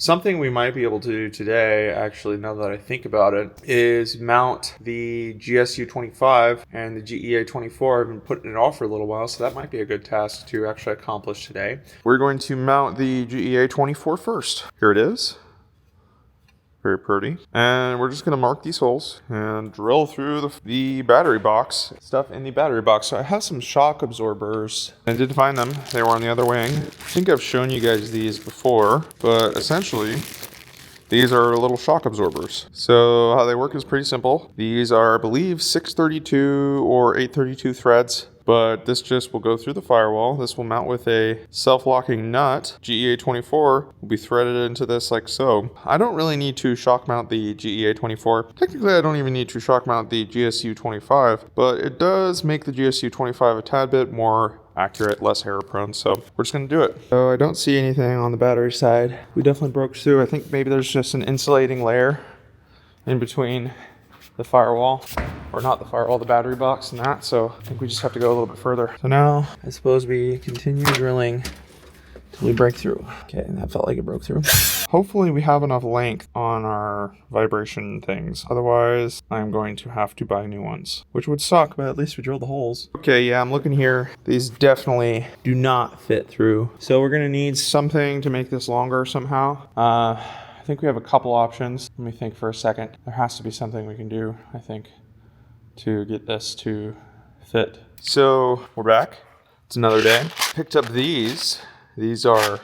Something we might be able to do today, actually, now that I think about it, is mount the GSU 25 and the GEA 24. I've been putting it off for a little while, so that might be a good task to actually accomplish today. We're going to mount the GEA 24 first. Here it is. Very pretty. And we're just going to mark these holes and drill through the battery box, stuff in the battery box. So I have some shock absorbers. I did find them. They were on the other wing. I think I've shown you guys these before, but essentially these are little shock absorbers. So how they work is pretty simple. These are, I believe, 632 or 832 threads. But this just will go through the firewall. This will mount with a self-locking nut. GEA 24 will be threaded into this like so. I don't really need to shock mount the GEA 24. Technically, I don't even need to shock mount the GSU 25, but it does make the GSU 25 a tad bit more accurate, less error prone, so we're just going to do it. So I don't see anything on the battery side. We definitely broke through. I think maybe there's just an insulating layer in between the firewall, or not the firewall, the battery box and that, so I think we just have to go a little bit further. So now I suppose we continue drilling till we break through. Okay, that felt like it broke through. Hopefully we have enough length on our vibration things, otherwise I'm going to have to buy new ones, which would suck, but at least we drilled the holes. Okay, yeah, I'm looking here. These definitely do not fit through, so we're gonna need something to make this longer somehow. I think we have a couple options. Let me think for a second. There has to be something we can do, I think, to get this to fit. So we're back. It's another day. Picked up these. These are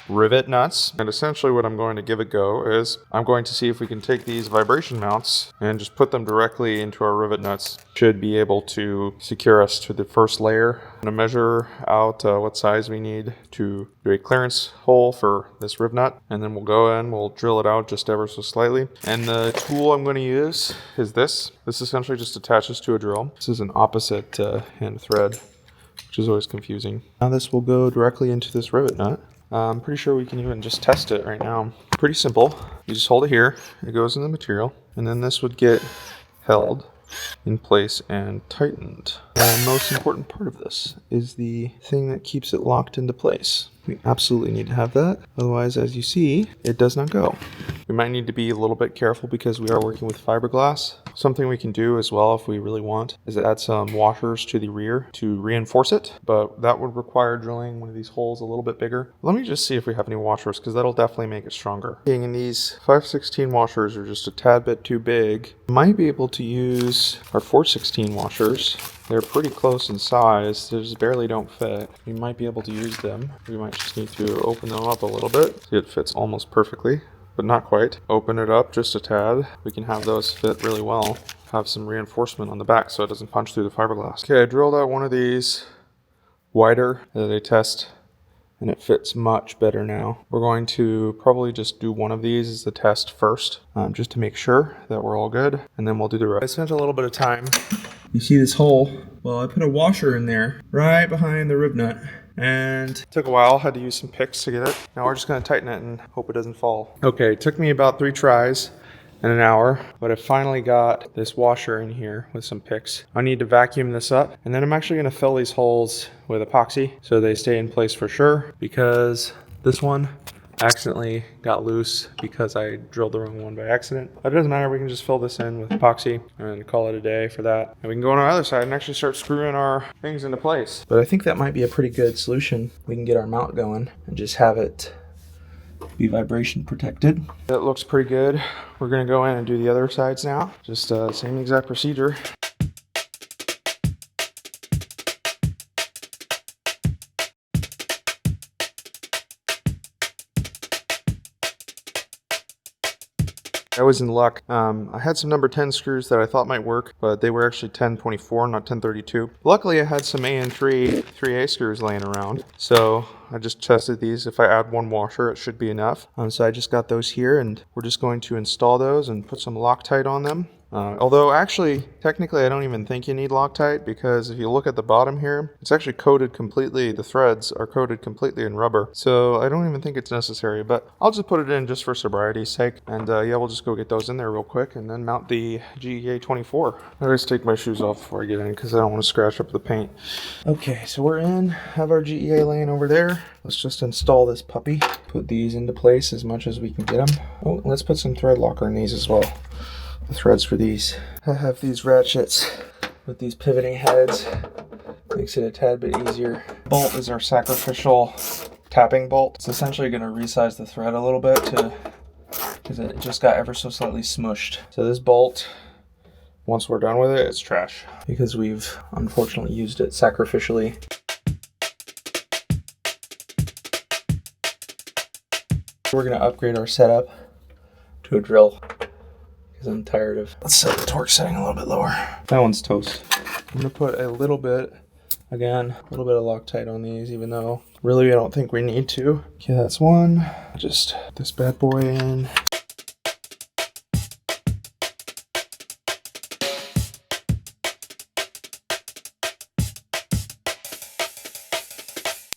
Rivet nuts, and essentially what I'm going to give a go is I'm going to see if we can take these vibration mounts and just put them directly into our rivet nuts. Should be able to secure us to the first layer. I'm going to measure out what size we need to do a clearance hole for this riv nut, and then we'll go in, we'll drill it out just ever so slightly. And the tool I'm going to use is this. This essentially just attaches to a drill. This is an opposite hand thread, which is always confusing. Now this will go directly into this rivet nut. I'm pretty sure we can even just test it right now. Pretty simple. You just hold it here, it goes in the material, and then this would get held in place and tightened. The most important part of this is the thing that keeps it locked into place. We absolutely need to have that, otherwise, as you see, it does not go. We might need to be a little bit careful because we are working with fiberglass. Something we can do as well if we really want is add some washers to the rear to reinforce it, but that would require drilling one of these holes a little bit bigger. Let me just see if we have any washers, because that'll definitely make it stronger. Being in these 5/16 washers are just a tad bit too big. Might be able to use our 4/16 washers. They're pretty close in size, they just barely don't fit. We might be able to use them. We might just need to open them up a little bit. See, it fits almost perfectly, but not quite. Open it up just a tad. We can have those fit really well. Have some reinforcement on the back so it doesn't punch through the fiberglass. Okay, I drilled out one of these wider as a test, and it fits much better now. We're going to probably just do one of these as the test first, just to make sure that we're all good, and then we'll do the rest. I spent a little bit of time. You see this hole? Well, I put a washer in there right behind the rib nut, and it took a while. Had to use some picks to get it. Now we're just going to tighten it and hope it doesn't fall. Okay, it took me about 3 tries in an hour, but I finally got this washer in here with some picks. I need to vacuum this up, and then I'm actually going to fill these holes with epoxy so they stay in place for sure, because this one accidentally got loose because I drilled the wrong one by accident. But it doesn't matter, we can just fill this in with epoxy and call it a day for that. And we can go on our other side and actually start screwing our things into place. But I think that might be a pretty good solution. We can get our mount going and just have it be vibration protected. That looks pretty good. We're gonna go in and do the other sides now. Just same exact procedure. I was in luck. I had some number 10 screws that I thought might work, but they were actually 1024, not 1032. Luckily, I had some AN3 3A screws laying around, so I just tested these. If I add one washer, it should be enough. So I just got those here, and we're just going to install those and put some Loctite on them. Although actually, technically I don't even think you need Loctite, because if you look at the bottom here, it's actually coated completely, the threads are coated completely in rubber. So I don't even think it's necessary, but I'll just put it in just for sobriety's sake. And yeah, we'll just go get those in there real quick and then mount the GEA 24. I always take my shoes off before I get in because I don't want to scratch up the paint. Okay, so we're in, have our GEA laying over there. Let's just install this puppy. Put these into place as much as we can get them. Oh, let's put some thread locker in these as well. The threads for these. I have these ratchets with these pivoting heads. Makes it a tad bit easier. Bolt is our sacrificial tapping bolt. It's essentially going to resize the thread a little bit because it just got ever so slightly smushed. So this bolt, once we're done with it, it's trash because we've unfortunately used it sacrificially. We're going to upgrade our setup to a drill. I'm tired of. Let's set the torque setting a little bit lower. That one's toast. I'm gonna put a little bit, again, a little bit of Loctite on these, even though really I don't think we need to. Okay, that's one. Just this bad boy in.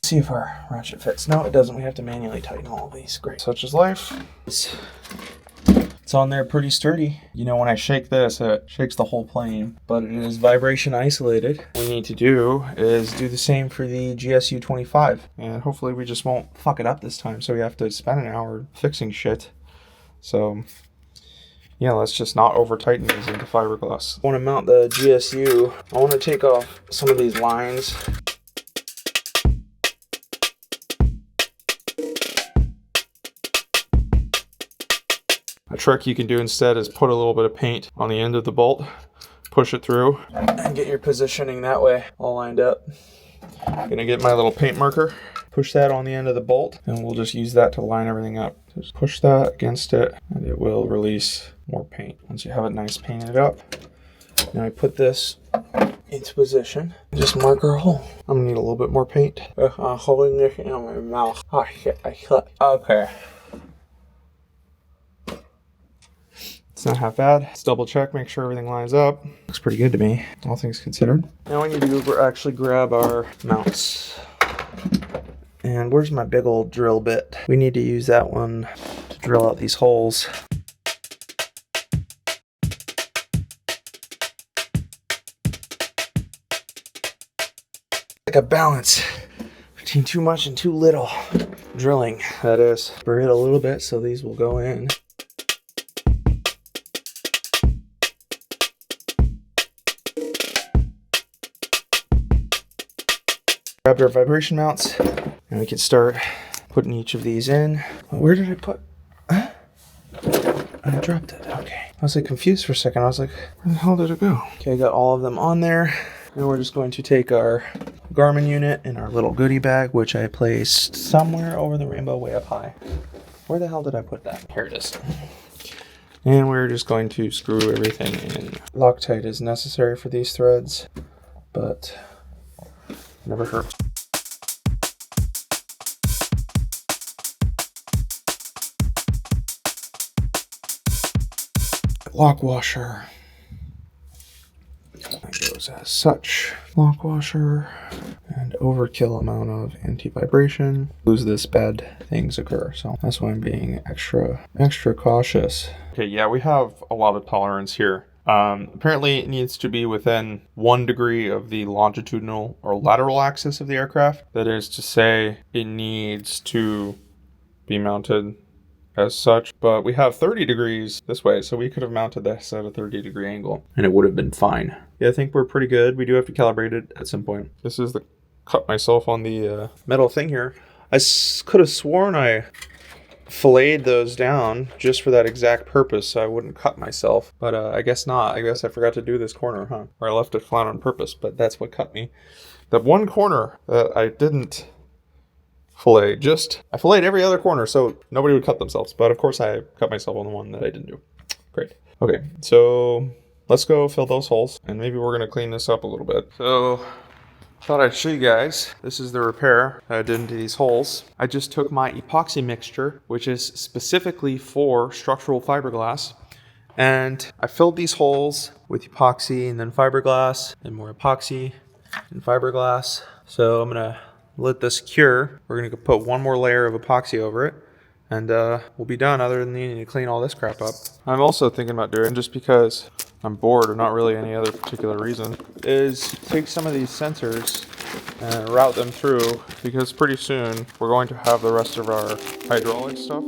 See if our ratchet fits. No, it doesn't. We have to manually tighten all of these. Great. Such is life. It's on there pretty sturdy. You know, when I shake this, it shakes the whole plane, but it is vibration isolated. What we need to do is do the same for the GSU 25, and hopefully we just won't fuck it up this time, so we have to spend an hour fixing shit. So yeah, let's just not over tighten these into fiberglass. I want to mount the GSU. I want to take off some of these lines. A trick you can do instead is put a little bit of paint on the end of the bolt, push it through, and get your positioning that way all lined up. I'm gonna get my little paint marker, push that on the end of the bolt, and we'll just use that to line everything up. Just push that against it, and it will release more paint once you have it nice painted up. Now I put this into position, just mark our hole. I'm gonna need a little bit more paint. I'm holding this in my mouth. Oh shit, I slipped. Okay. It's not half bad. Let's double check, make sure everything lines up. Looks pretty good to me, all things considered. Now we need to actually grab our mounts. And where's my big old drill bit? We need to use that one to drill out these holes. Like a balance between too much and too little drilling. That is, spur it a little bit so these will go in. Grabbed our vibration mounts, and we can start putting each of these in. Where did I put? Huh? I dropped it. Okay. I was like confused for a second. I was like, where the hell did it go? Okay, I got all of them on there. And we're just going to take our Garmin unit in our little goodie bag, which I placed somewhere over the rainbow way up high. Where the hell did I put that? Here it is. And we're just going to screw everything in. Loctite is necessary for these threads, but never hurts. Lock washer. That goes as such. Lock washer and overkill amount of anti-vibration. Lose this, bad things occur. So that's why I'm being extra cautious. Okay, yeah, we have a lot of tolerance here. Apparently it needs to be within 1 degree of the longitudinal or lateral axis of the aircraft. That is to say, it needs to be mounted as such, but we have 30 degrees this way, so we could have mounted this at a 30-degree angle and it would have been fine. Yeah, I think we're pretty good. We do have to calibrate it at some point. This is the cut myself on the metal thing here. I could have sworn I filleted those down just for that exact purpose so I wouldn't cut myself, but I guess not. I guess I forgot to do this corner, huh? Or I left it flat on purpose, but that's what cut me. The one corner that I didn't fillet, I filleted every other corner so nobody would cut themselves, but of course I cut myself on the one that I didn't do. Great. Okay, so let's go fill those holes, and maybe we're gonna clean this up a little bit. So thought I'd show you guys. This is the repair that I did into these holes. I just took my epoxy mixture, which is specifically for structural fiberglass, And I filled these holes with epoxy and then fiberglass and more epoxy and fiberglass. So I'm gonna let this cure. We're gonna put one more layer of epoxy over it, and we'll be done other than needing to clean all this crap up. I'm also thinking about doing, just because I'm bored or not really any other particular reason, is take some of these sensors and route them through, because pretty soon we're going to have the rest of our hydraulic stuff